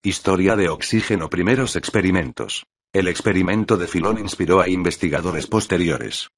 Historia de oxígeno. Primeros experimentos. El experimento de Filón inspiró a investigadores posteriores.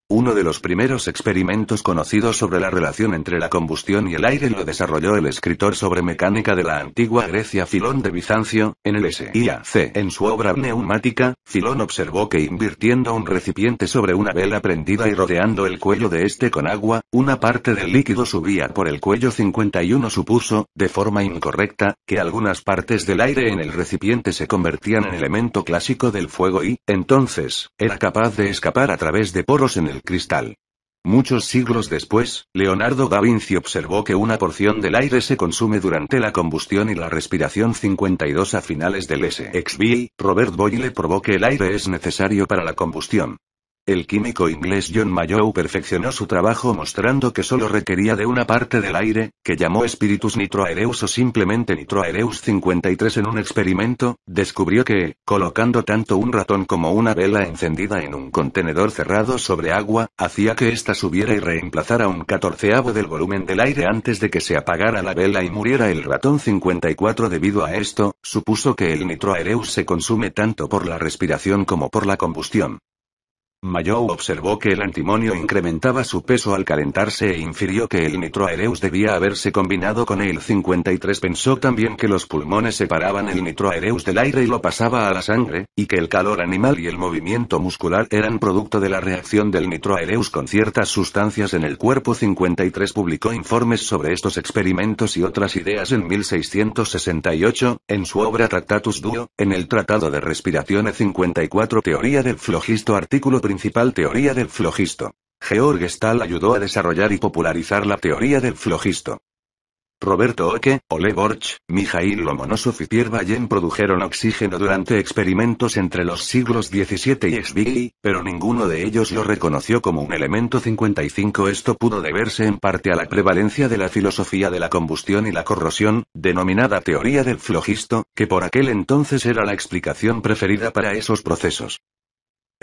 Uno de los primeros experimentos conocidos sobre la relación entre la combustión y el aire lo desarrolló el escritor sobre mecánica de la antigua Grecia Filón de Bizancio, en el SIAC. En su obra Neumática, Filón observó que invirtiendo un recipiente sobre una vela prendida y rodeando el cuello de este con agua, una parte del líquido subía por el cuello. 51 Supuso, de forma incorrecta, que algunas partes del aire en el recipiente se convertían en elemento clásico del fuego y, entonces, era capaz de escapar a través de poros en el cristal. Muchos siglos después, Leonardo da Vinci observó que una porción del aire se consume durante la combustión y la respiración. 52 A finales del SXV, Robert Boyle probó que el aire es necesario para la combustión. El químico inglés John Mayow perfeccionó su trabajo mostrando que solo requería de una parte del aire, que llamó Spiritus Nitroaereus o simplemente Nitroaereus. 53 En un experimento, descubrió que, colocando tanto un ratón como una vela encendida en un contenedor cerrado sobre agua, hacía que ésta subiera y reemplazara un 1/14 del volumen del aire antes de que se apagara la vela y muriera el ratón. 54 Debido a esto, supuso que el Nitroaereus se consume tanto por la respiración como por la combustión. Mayow observó que el antimonio incrementaba su peso al calentarse e infirió que el nitroaereus debía haberse combinado con él. 53 Pensó también que los pulmones separaban el nitroaereus del aire y lo pasaba a la sangre, y que el calor animal y el movimiento muscular eran producto de la reacción del nitroaereus con ciertas sustancias en el cuerpo. 53 Publicó informes sobre estos experimentos y otras ideas en 1668, en su obra Tractatus Duo, en el Tratado de Respirazione. 54 Teoría del flogisto. Artículo principal. Teoría del flogisto. Georg Stahl ayudó a desarrollar y popularizar la teoría del flogisto. Roberto Oke, Ole Borch, Mijail Lomonosov y Pierre Ballin produjeron oxígeno durante experimentos entre los siglos XVII y XVI, pero ninguno de ellos lo reconoció como un elemento. 55 Esto pudo deberse en parte a la prevalencia de la filosofía de la combustión y la corrosión, denominada teoría del flogisto, que por aquel entonces era la explicación preferida para esos procesos.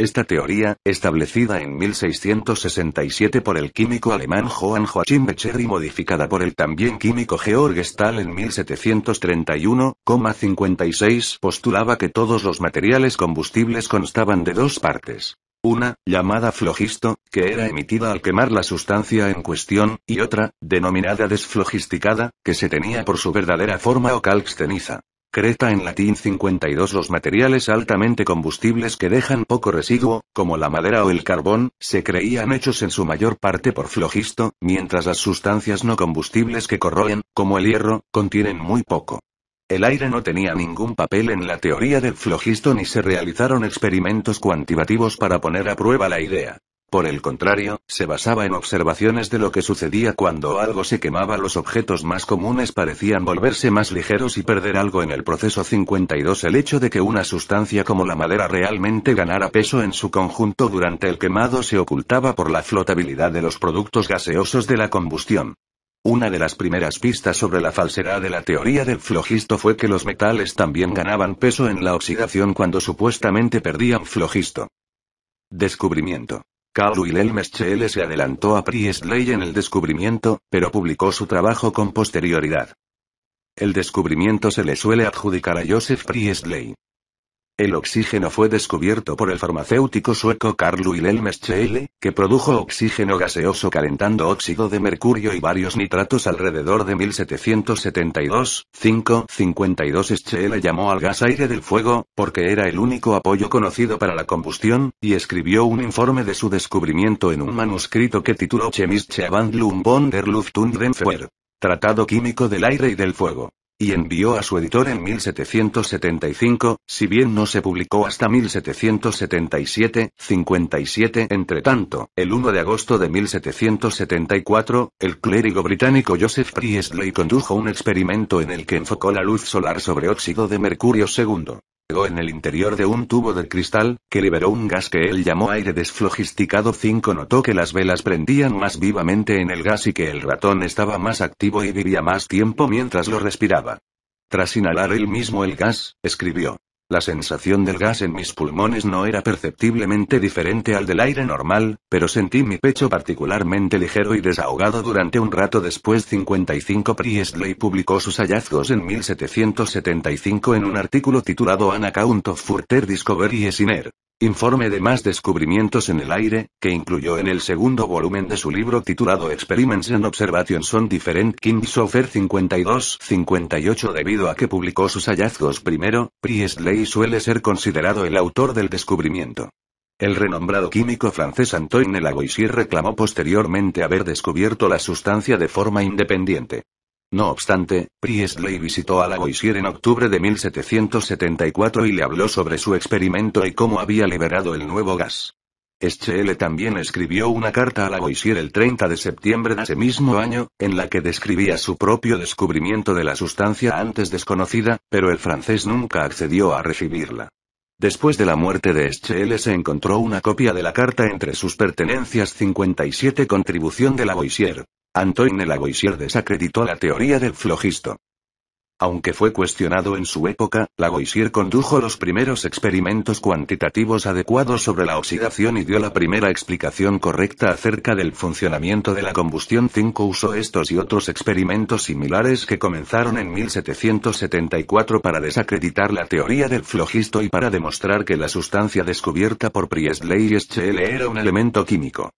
Esta teoría, establecida en 1667 por el químico alemán Johann Joachim Becher y modificada por el también químico Georg Stahl en 1731,56, postulaba que todos los materiales combustibles constaban de dos partes. Una, llamada flogisto, que era emitida al quemar la sustancia en cuestión, y otra, denominada desflogisticada, que se tenía por su verdadera forma o calx ceniza. Creta en latín. 52 Los materiales altamente combustibles que dejan poco residuo, como la madera o el carbón, se creían hechos en su mayor parte por flogisto, mientras las sustancias no combustibles que corroen, como el hierro, contienen muy poco. El aire no tenía ningún papel en la teoría del flogisto ni se realizaron experimentos cuantitativos para poner a prueba la idea. Por el contrario, se basaba en observaciones de lo que sucedía cuando algo se quemaba. Los objetos más comunes parecían volverse más ligeros y perder algo en el proceso. 52 El hecho de que una sustancia como la madera realmente ganara peso en su conjunto durante el quemado se ocultaba por la flotabilidad de los productos gaseosos de la combustión. Una de las primeras pistas sobre la falsedad de la teoría del flogisto fue que los metales también ganaban peso en la oxidación cuando supuestamente perdían flogisto. Descubrimiento. Carl Wilhelm Scheele se adelantó a Priestley en el descubrimiento, pero publicó su trabajo con posterioridad. El descubrimiento se le suele adjudicar a Joseph Priestley. El oxígeno fue descubierto por el farmacéutico sueco Carl Wilhelm Scheele, que produjo oxígeno gaseoso calentando óxido de mercurio y varios nitratos alrededor de 1772. 52 Scheele llamó al gas aire del fuego, porque era el único apoyo conocido para la combustión, y escribió un informe de su descubrimiento en un manuscrito que tituló Chemische Abhandlung von der Luft und dem Feuer, Tratado Químico del Aire y del Fuego. Y envió a su editor en 1775, si bien no se publicó hasta 1777. 57 Entretanto, el 1 de agosto de 1774, el clérigo británico Joseph Priestley condujo un experimento en el que enfocó la luz solar sobre óxido de mercurio segundo. Luego en el interior de un tubo de cristal, que liberó un gas que él llamó aire desflogisticado. 5 Notó que las velas prendían más vivamente en el gas y que el ratón estaba más activo y vivía más tiempo mientras lo respiraba. Tras inhalar él mismo el gas, escribió: La sensación del gas en mis pulmones no era perceptiblemente diferente al del aire normal, pero sentí mi pecho particularmente ligero y desahogado durante un rato después. 55 Priestley publicó sus hallazgos en 1775 en un artículo titulado An Account of Further Discoveries in Air. Informe de más descubrimientos en el aire, que incluyó en el segundo volumen de su libro titulado Experiments and Observations on Different Kinds of Air. 52-58 Debido a que publicó sus hallazgos primero, Priestley suele ser considerado el autor del descubrimiento. El renombrado químico francés Antoine Lavoisier reclamó posteriormente haber descubierto la sustancia de forma independiente. No obstante, Priestley visitó a Lavoisier en octubre de 1774 y le habló sobre su experimento y cómo había liberado el nuevo gas. Schele también escribió una carta a Lavoisier el 30 de septiembre de ese mismo año, en la que describía su propio descubrimiento de la sustancia antes desconocida, pero el francés nunca accedió a recibirla. Después de la muerte de Schele se encontró una copia de la carta entre sus pertenencias. 57 Contribución de Lavoisier. Antoine Lavoisier desacreditó la teoría del flogisto. Aunque fue cuestionado en su época, Lavoisier condujo los primeros experimentos cuantitativos adecuados sobre la oxidación y dio la primera explicación correcta acerca del funcionamiento de la combustión. 5 Usó estos y otros experimentos similares que comenzaron en 1774 para desacreditar la teoría del flogisto y para demostrar que la sustancia descubierta por Priestley y Schele era un elemento químico.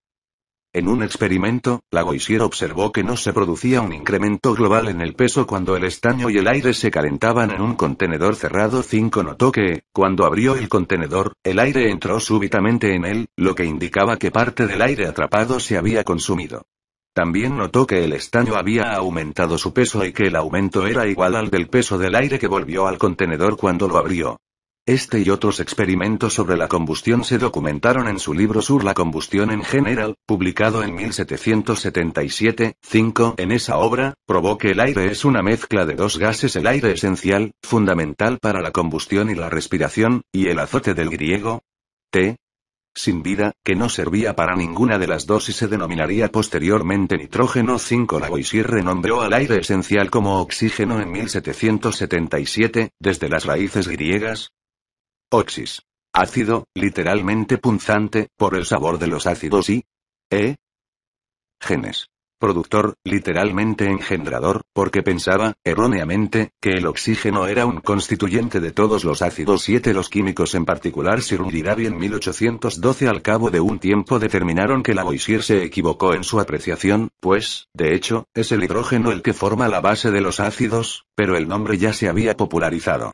En un experimento, Lavoisier observó que no se producía un incremento global en el peso cuando el estaño y el aire se calentaban en un contenedor cerrado. 5 Notó que, cuando abrió el contenedor, el aire entró súbitamente en él, lo que indicaba que parte del aire atrapado se había consumido. También notó que el estaño había aumentado su peso y que el aumento era igual al del peso del aire que volvió al contenedor cuando lo abrió. Este y otros experimentos sobre la combustión se documentaron en su libro Sur la combustión en general, publicado en 1777. 5 En esa obra, probó que el aire es una mezcla de dos gases: el aire esencial, fundamental para la combustión y la respiración, y el azote del griego T. Sin vida, que no servía para ninguna de las dos y se denominaría posteriormente nitrógeno. 5 Lavoisier renombró al aire esencial como oxígeno en 1777, desde las raíces griegas oxis, ácido, literalmente punzante, por el sabor de los ácidos, y genes, productor, literalmente engendrador, porque pensaba, erróneamente, que el oxígeno era un constituyente de todos los ácidos. 7 Los químicos, en particular Sir Girabi, en 1812 al cabo de un tiempo determinaron que Lavoisier se equivocó en su apreciación, pues, de hecho, es el hidrógeno el que forma la base de los ácidos, pero el nombre ya se había popularizado.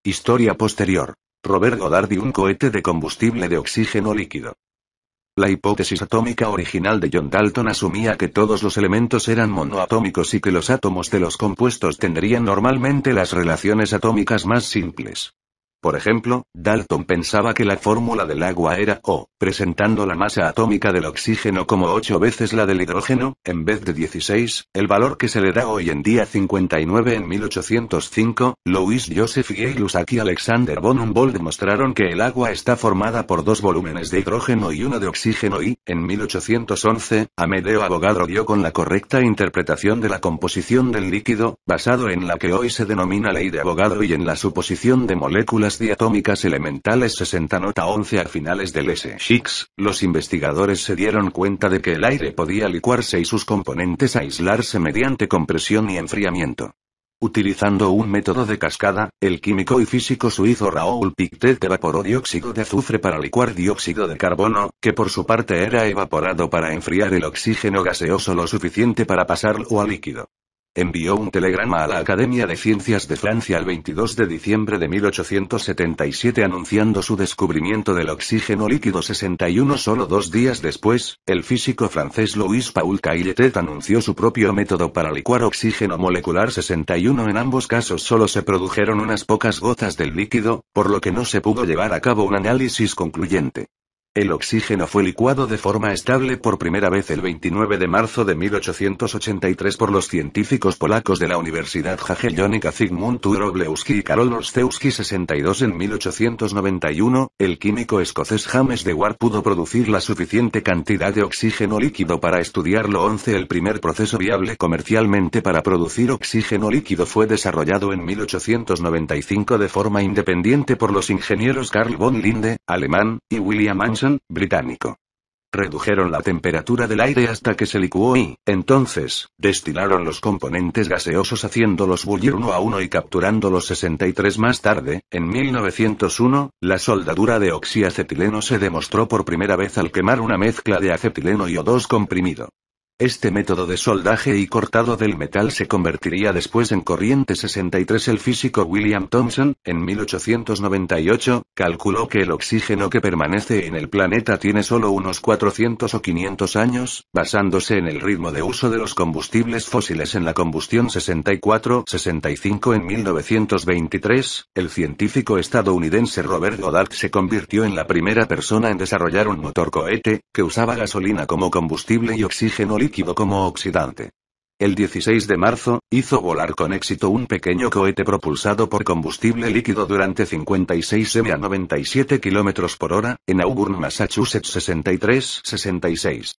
Historia posterior. Robert Goddard y un cohete de combustible de oxígeno líquido. La hipótesis atómica original de John Dalton asumía que todos los elementos eran monoatómicos y que los átomos de los compuestos tendrían normalmente las relaciones atómicas más simples. Por ejemplo, Dalton pensaba que la fórmula del agua era O, presentando la masa atómica del oxígeno como 8 veces la del hidrógeno, en vez de 16, el valor que se le da hoy en día. 59 En 1805, Louis Joseph Gay-Lussac y Alexander von Humboldt demostraron que el agua está formada por dos volúmenes de hidrógeno y uno de oxígeno y, en 1811, Amedeo Avogadro dio con la correcta interpretación de la composición del líquido, basado en la que hoy se denomina ley de Avogadro y en la suposición de moléculas diatómicas elementales. 60 Nota 11 A finales del S-6, los investigadores se dieron cuenta de que el aire podía licuarse y sus componentes aislarse mediante compresión y enfriamiento. Utilizando un método de cascada, el químico y físico suizo Raoul Pictet evaporó dióxido de azufre para licuar dióxido de carbono, que por su parte era evaporado para enfriar el oxígeno gaseoso lo suficiente para pasarlo a líquido. Envió un telegrama a la Academia de Ciencias de Francia el 22 de diciembre de 1877 anunciando su descubrimiento del oxígeno líquido. 61 Solo 2 días después, el físico francés Louis-Paul Cailletet anunció su propio método para licuar oxígeno molecular. 61 En ambos casos solo se produjeron unas pocas gotas del líquido, por lo que no se pudo llevar a cabo un análisis concluyente. El oxígeno fue licuado de forma estable por primera vez el 29 de marzo de 1883 por los científicos polacos de la Universidad Jagiellonica Zygmunt Wróblewski y Karol Olszewski. 62 En 1891, el químico escocés James Dewar pudo producir la suficiente cantidad de oxígeno líquido para estudiarlo. 11 El primer proceso viable comercialmente para producir oxígeno líquido fue desarrollado en 1895 de forma independiente por los ingenieros Carl von Linde, alemán, y William Anson, británico. Redujeron la temperatura del aire hasta que se licuó y, entonces, destilaron los componentes gaseosos haciéndolos bullir uno a uno y capturándolos. 63 Más tarde, en 1901, la soldadura de oxiacetileno se demostró por primera vez al quemar una mezcla de acetileno y O2 comprimido. Este método de soldaje y cortado del metal se convertiría después en corriente. 63 El físico William Thomson, en 1898, calculó que el oxígeno que permanece en el planeta tiene solo unos 400 o 500 años, basándose en el ritmo de uso de los combustibles fósiles en la combustión. 64-65 En 1923, el científico estadounidense Robert Goddard se convirtió en la primera persona en desarrollar un motor cohete, que usaba gasolina como combustible y oxígeno líquido como oxidante. El 16 de marzo, hizo volar con éxito un pequeño cohete propulsado por combustible líquido durante 56 m a 97 km/h, en Auburn, Massachusetts. 63-66